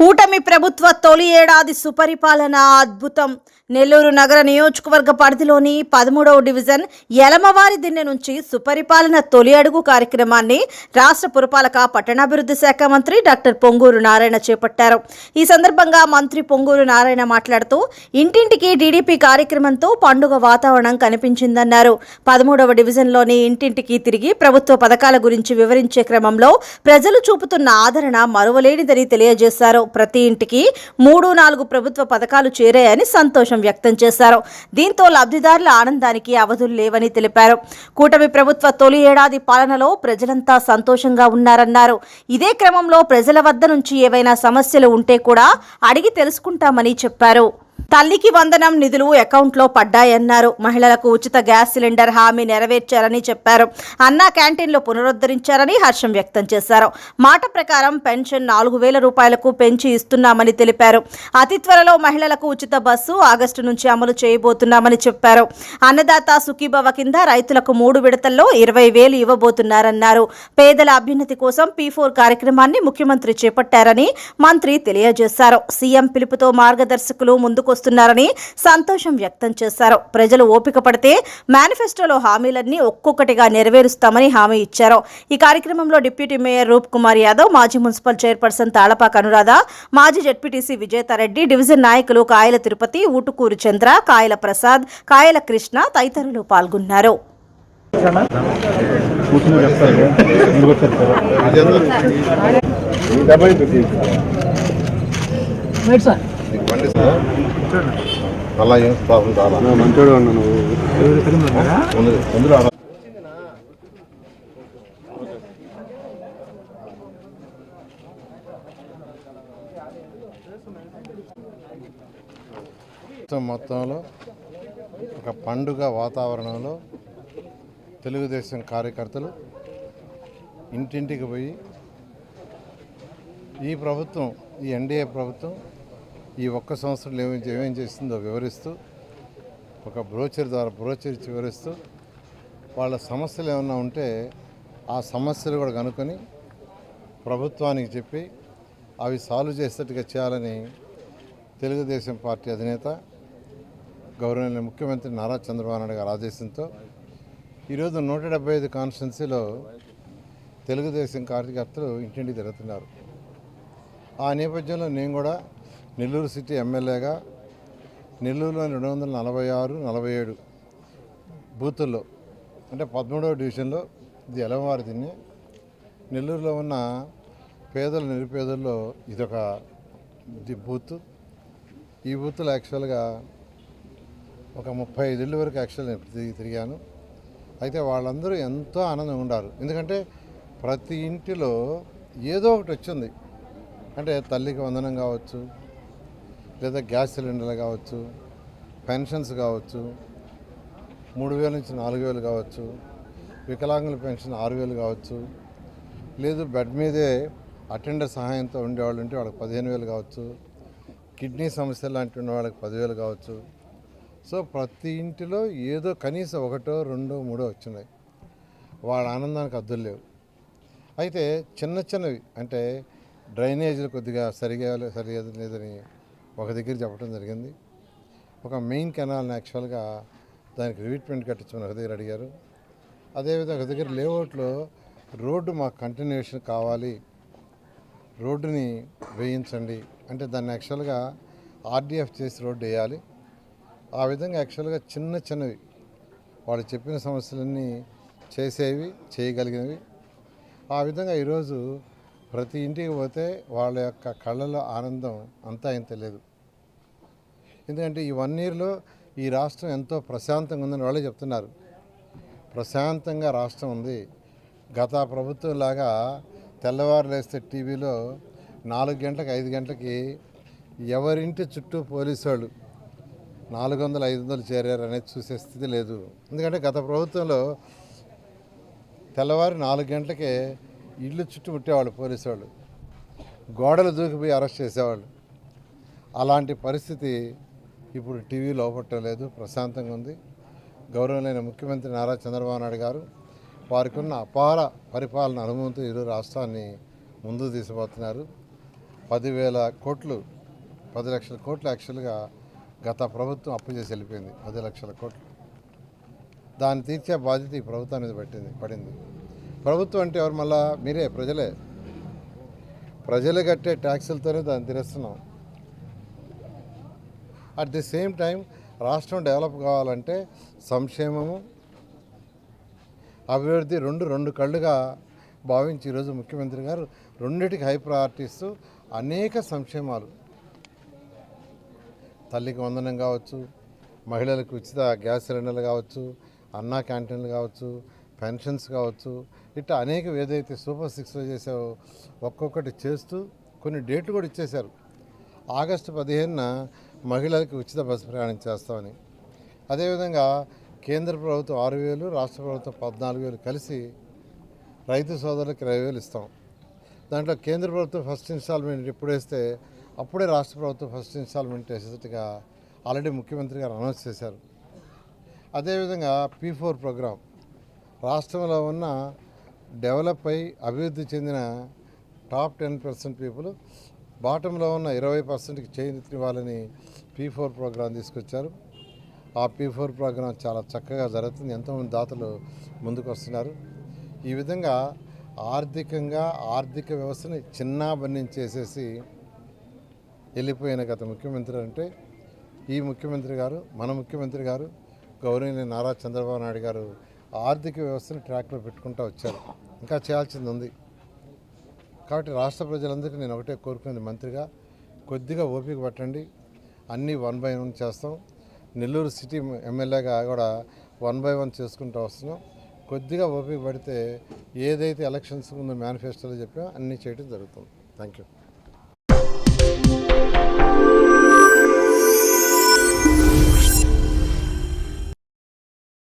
కూటమి ప్రభుత్వ తొలి ఏడాది సుపరిపాలన అద్భుతం. నెల్లూరు నగర నియోజకవర్గ పరిధిలోని 13వ డివిజన్ యలమవారి దిన్నె నుంచి సుపరిపాలన తొలి అడుగు కార్యక్రమాన్ని రాష్ట్ర పురపాలక పట్టణాభివృద్ధి శాఖ మంత్రి డాక్టర్ పొంగూరు నారాయణ చేపట్టారు. ఈ సందర్భంగా మంత్రి పొంగూరు నారాయణ మాట్లాడుతూ ఇంటింటికి టీడీపీ కార్యక్రమంతో పండుగ వాతావరణం కనిపించిందన్నారు. 13వ డివిజన్లోని ఇంటింటికి తిరిగి ప్రభుత్వ పథకాల గురించి వివరించే క్రమంలో ప్రజలు చూపుతున్న ఆదరణ మరువలేనిదని తెలియజేశారు. ప్రతి ఇంటికి 3-4 ప్రభుత్వ పథకాలు చేరాయని సంతోషం వ్యక్తం చేశారు. దీంతో లబ్ధిదారుల ఆనందానికి అవధులు లేవని తెలిపారు. కూటమి ప్రభుత్వ తొలి ఏడాది పాలనలో ప్రజలంతా సంతోషంగా ఉన్నారన్నారు. ఇదే క్రమంలో ప్రజల వద్ద నుంచి ఏవైనా సమస్యలు ఉంటే కూడా అడిగి తెలుసుకుంటామని చెప్పారు. తల్లికి వందనం నిధులు అకౌంట్లో పడ్డాయన్నారు. మహిళలకు ఉచిత గ్యాస్ సిలిండర్ హామీ నెరవేర్చారని చెప్పారు. అన్నా క్యాంటీన్లు పునరుద్ధరించారని హర్షం వ్యక్తం చేశారు. మాట ప్రకారం పెన్షన్ 4,000 రూపాయలకు పెంచి ఇస్తున్నామని తెలిపారు. అతి త్వరలో మహిళలకు ఉచిత బస్సు ఆగస్టు నుంచి అమలు చేయబోతున్నామని చెప్పారు. అన్నదాత సుఖీభవ కింద రైతులకు 3 విడతల్లో 20,000 ఇవ్వబోతున్నారన్నారు. పేదల అభ్యున్నతి కోసం P4 కార్యక్రమాన్ని ముఖ్యమంత్రి చేపట్టారని మంత్రి తెలియజేశారు. సీఎం పిలుపుతో మార్గదర్శకులు వస్తున్నారని సంతోషం వ్యక్తం చేశారు. ప్రజలు ఓపిక పడితే మేనిఫెస్టోలో హామీలన్నీ ఒక్కొక్కటిగా నెరవేరుస్తామని హామీ ఇచ్చారు. ఈ కార్యక్రమంలో డిప్యూటీ మేయర్ రూప్ కుమార్ యాదవ్, మాజీ మున్సిపల్ చైర్పర్సన్ తాళపాక అనురాధ, మాజీ జెడ్పీటీసీ విజేతారెడ్డి, డివిజన్ నాయకులు కాయల తిరుపతి, ఊటుకూరు చంద్ర, కాయల ప్రసాద్, కాయల కృష్ణ తదితరులు పాల్గొన్నారు. అలా ఏం ప్రాబ్లం రాలా మంచోడు అన్నా మొత్తంలో ఒక పండుగ వాతావరణంలో తెలుగుదేశం కార్యకర్తలు ఇంటింటికి పోయి ఈ ప్రభుత్వం, ఈ ఎన్డీఏ ప్రభుత్వం ఈ ఒక్క సంవత్సరంలో ఏమేం చేస్తుందో వివరిస్తూ ఒక బ్రోచర్ ఇచ్చి వివరిస్తూ వాళ్ళ సమస్యలు ఏమన్నా ఉంటే ఆ సమస్యలు కూడా కనుక్కొని ప్రభుత్వానికి చెప్పి అవి సాల్వ్ చేసేట్టుగా చేయాలని తెలుగుదేశం పార్టీ అధినేత గౌరవనీయ ముఖ్యమంత్రి నారా చంద్రబాబు నాయుడు గారి ఆదేశంతో ఈరోజు 175 కాన్స్టిట్యున్సీలో తెలుగుదేశం కార్యకర్తలు ఇంటింటికి తిరుగుతున్నారు. ఆ నేపథ్యంలో నేను కూడా నెల్లూరు సిటీ ఎమ్మెల్యేగా నెల్లూరులోని 246, 47 బూతుల్లో అంటే 13వ డివిజన్లో ఇది యలమవారి దిన్నె, నెల్లూరులో ఉన్న పేదలు నిరుపేదల్లో ఇదొక బూత్. ఈ బూత్లో యాక్చువల్గా ఒక 35 ఇళ్ళ వరకు యాక్చువల్ తిరిగాను. అయితే వాళ్ళందరూ ఎంతో ఆనందంగా ఉన్నారు. ఎందుకంటే ప్రతి ఇంటిలో ఏదో ఒకటి వచ్చింది. అంటే తల్లికి వందనం కావచ్చు, లేదా గ్యాస్ సిలిండర్లు కావచ్చు, పెన్షన్స్ కావచ్చు, 3,000 నుంచి 4,000 కావచ్చు, వికలాంగుల పెన్షన్ 6,000 కావచ్చు, లేదు బెడ్ మీదే అటెండర్ సహాయంతో ఉండేవాళ్ళు ఉంటే వాళ్ళకి 15,000 కావచ్చు, కిడ్నీ సమస్యలు లాంటి ఉన్న వాళ్ళకి 10,000 కావచ్చు. సో ప్రతి ఇంటిలో ఏదో కనీసం 1, 2, 3 వచ్చినాయి. వాళ్ళ ఆనందానికి అద్దులు లేవు. అయితే చిన్నవి అంటే డ్రైనేజీలు కొద్దిగా సరిగా లేదని ఒక దగ్గర చెప్పడం జరిగింది. ఒక మెయిన్ కెనాల్ని యాక్చువల్గా దానికి రివిట్మెంట్ కట్టించమని ఒక దగ్గర అడిగారు. అదేవిధంగా ఒక దగ్గర లేఅవుట్లో రోడ్డు మాకు కంటిన్యూషన్ కావాలి, రోడ్డుని వేయించండి అంటే దాన్ని యాక్చువల్గా RDF చేసి రోడ్డు వేయాలి. ఆ విధంగా యాక్చువల్గా చిన్నవి వాళ్ళు చెప్పిన సమస్యలన్నీ చేయగలిగినవి. ఆ విధంగా ఈరోజు ప్రతి ఇంటికి పోతే వాళ్ళ యొక్క కళ్ళలో ఆనందం అంతా ఇంత లేదు. ఎందుకంటే ఈ 1 ఇయర్లో ఈ రాష్ట్రం ఎంతో ప్రశాంతంగా ఉందని వాళ్ళే చెప్తున్నారు. ప్రశాంతంగా రాష్ట్రం ఉంది. గత ప్రభుత్వం లాగా తెల్లవారు లేస్తే టీవీలో 4 గంటలకు 5 గంటలకి ఎవరింటి చుట్టూ పోలీసు వాళ్ళు 400, 500 చేరారు అనేది చూసే స్థితి లేదు. ఎందుకంటే గత ప్రభుత్వంలో తెల్లవారు 4 గంటలకే ఇళ్ళు చుట్టూ ముట్టేవాళ్ళు పోలీసు వాళ్ళు, గోడలు దూకిపోయి అరెస్ట్ చేసేవాళ్ళు. అలాంటి పరిస్థితి ఇప్పుడు టీవీలో అవపట్టలేదు. ప్రశాంతంగా ఉంది. గౌరవనీయ ముఖ్యమంత్రి నారా చంద్రబాబు నాయుడు గారు వారికి ఉన్న అపార పరిపాలన అనుభవంతో ఈరోజు రాష్ట్రాన్ని ముందుకు తీసుకుపోతున్నారు. 10,000 కోట్లు 10 లక్షల కోట్లు యాక్చువల్గా గత ప్రభుత్వం అప్పు చేసి వెళ్ళిపోయింది. 10 లక్షల కోట్లు. దాన్ని తీర్చే బాధ్యత ఈ ప్రభుత్వం మీద పడింది. ప్రభుత్వం అంటే ఎవరు? మళ్ళా మీరే, ప్రజలు కట్టే ట్యాక్సులతోనే దాన్ని తీరుస్తున్నాం. అట్ ది సేమ్ టైం రాష్ట్రం డెవలప్ కావాలంటే సంక్షేమము, అభివృద్ధి రెండు కళ్ళుగా భావించి ఈరోజు ముఖ్యమంత్రి గారు రెండిటికి హై ప్రయారిటీ ఇస్తూ అనేక సంక్షేమాలు, తల్లికి వందనం కావచ్చు, మహిళలకు ఉచిత గ్యాస్ సిలిండర్లు కావచ్చు, అన్నా క్యాంటీన్లు కావచ్చు, పెన్షన్స్ కావచ్చు, ఇట్లా అనేక ఏదైతే సూపర్ 6లో చేసావో ఒక్కొక్కటి చేస్తూ కొన్ని డేట్లు కూడా ఇచ్చేశారు. ఆగస్టు 15న మహిళలకు ఉచిత బస్సు ప్రయాణం చేస్తామని. అదేవిధంగా కేంద్ర ప్రభుత్వం 6,000, రాష్ట్ర ప్రభుత్వం 14,000 కలిసి రైతు సోదరులకు 20,000 ఇస్తాం. దాంట్లో కేంద్ర ప్రభుత్వం ఫస్ట్ ఇన్స్టాల్మెంట్ ఎప్పుడు వేస్తే అప్పుడే రాష్ట్ర ప్రభుత్వం ఫస్ట్ ఇన్స్టాల్మెంట్ వేసేట్టుగా ఆల్రెడీ ముఖ్యమంత్రి గారు అనౌన్స్ చేశారు. అదేవిధంగా P4 ప్రోగ్రాం రాష్ట్రంలో ఉన్న డెవలప్ అయి అభివృద్ధి చెందిన టాప్ 10% పీపుల్ బాటంలో ఉన్న 20%కి చేయూతనివ్వాలని P4 ప్రోగ్రాం తీసుకొచ్చారు. ఆ P4 ప్రోగ్రాం చాలా చక్కగా జరుగుతుంది. ఎంతోమంది దాతలు ముందుకు వస్తున్నారు. ఈ విధంగా ఆర్థిక వ్యవస్థని చిన్నాభిన్నం చేసేసి వెళ్ళిపోయిన గత ముఖ్యమంత్రి అంటే ఈ ముఖ్యమంత్రి గారు, మన ముఖ్యమంత్రి గారు గౌరవనీయ నారా చంద్రబాబు నాయుడు గారు ఆర్థిక వ్యవస్థను ట్రాక్లో పెట్టుకుంటూ వచ్చారు. ఇంకా చేయాల్సింది ఉంది. కాబట్టి రాష్ట్ర ప్రజలందరికీ నేను ఒకటే కోరుకునేది, మంత్రిగా కొద్దిగా ఓపిక పట్టండి. అన్నీ 1 by 1 చేస్తాం. నెల్లూరు సిటీ ఎమ్మెల్యేగా కూడా 1 by 1 చేసుకుంటూ వస్తున్నాం. కొద్దిగా ఓపిక పడితే ఏదైతే ఎలక్షన్స్ ముందు మేనిఫెస్టోలో చెప్పామో అన్నీ చేయడం జరుగుతుంది. Thank you.